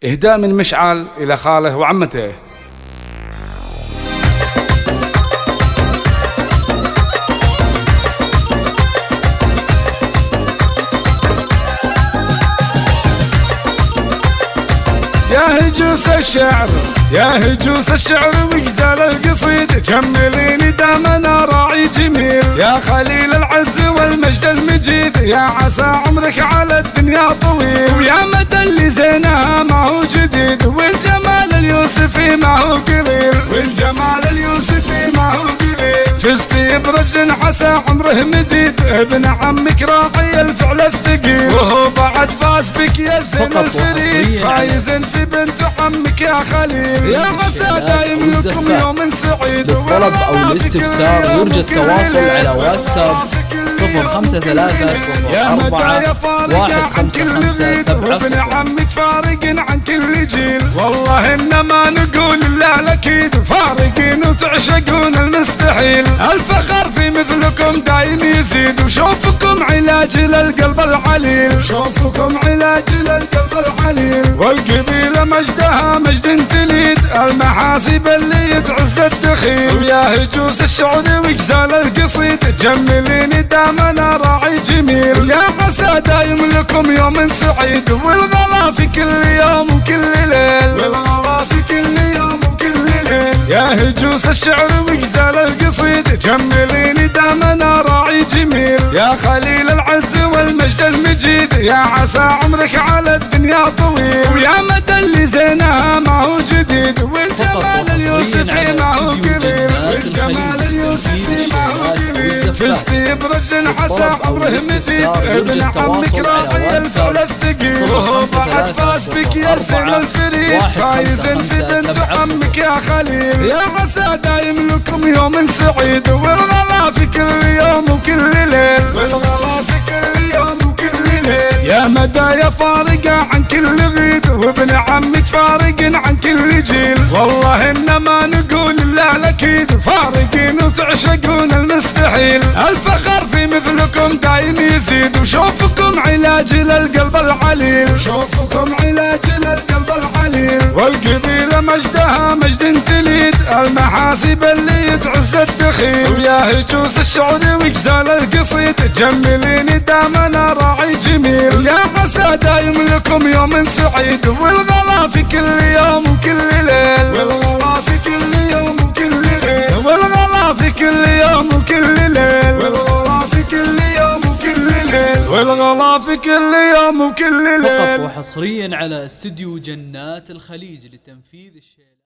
إهداء من مشعل إلى خاله وعمته. يا هجوس الشعر يا هجوس الشعر وغزال القصيد، جمليني دامنا راعي جميل يا خليل العز والمجد المجيد، يا عسى عمرك على الدنيا طويل، ويا مدى اللي زينها ما هو جديد، والجمال اليوسفي ما هو قليل، والجمال اليوسفي ما هو قليل، فزتي برجل عسى عمره مديد، ابن عمك راعي الفعل الثقيل، وهو بعد فاز بك يا زين الفريد، فايز في بنت عمك يا خليل، يا عسى دايم لكم يوم سعيد. للطلب أو الاستفسار يرجى التواصل على واتساب 0534415575. ابن عمك فارق عن كل جيل، والله إنما نقول الله الأكيد، فارقين وتعشقون المستحيل، الفخر في مثلكم دايم يزيد، وشوفكم علاج للقلب العليل، شوفكم علاج للقلب العليل، والقبيلة مجدها مجد تليد، المحاسب اللي يتعز الدخيل، ويا هجوس الشعر وغزال القصيد، جمليني دامنا راعي جميل، يا عسى دايم لكم يوم سعيد، والغلا في كل يوم وكل ليل، والغلا في كل يوم وكل ليل، يا هجوس الشعر وغزال القصيد، جمليني دامنا راعي جميل، يا خليل العز والمجد المجيد، يا عسى عمرك على الدنيا طويل، ويا مدى اللي زينها ما هو جديد، والجمال اليوسفي ما هو قليل، والجمال اليوسفي ما هو قليل، فزتي برجل عسى عمره مديد، ابن عمك راعي الفعل الثقيل، وهو بعد فاز بك يا زين الفريد، فايز في بنت عمك يا خليل، يا عسى دايم لكم يوم سعيد، والغلا في كل يوم وكل ليل، والغلا في كل يوم وكل ليل، يا مدى يا فارقة عن كل غيد، وابن عمك فارق عن كل جيل، والله إنما نقول الله الأكيد، فارقين وتعشقون المستحيل، الفخر في مثلكم دايم يزيد، وشوفكم علاج للقلب العليل، وشوفكم علاج للقلب العليل، والقبيلة مجدها مجد تليد، المحاسب اللي يتعز الدخيل، ويا هجوس الشعر وغزال القصيد، جمليني دامنا راعي جميل، يا عسى دايم لكم يوم سعيد، والغلا في كل يوم وكل ليل، والغلا في كل يوم وكل ليل، والغلا في كل يوم وكل ليل، والغلا في كل يوم وكل ليل، والغلا في كل يوم وكل ليل. فقط وحصريا على استديو جنات الخليج لتنفيذ الشيء.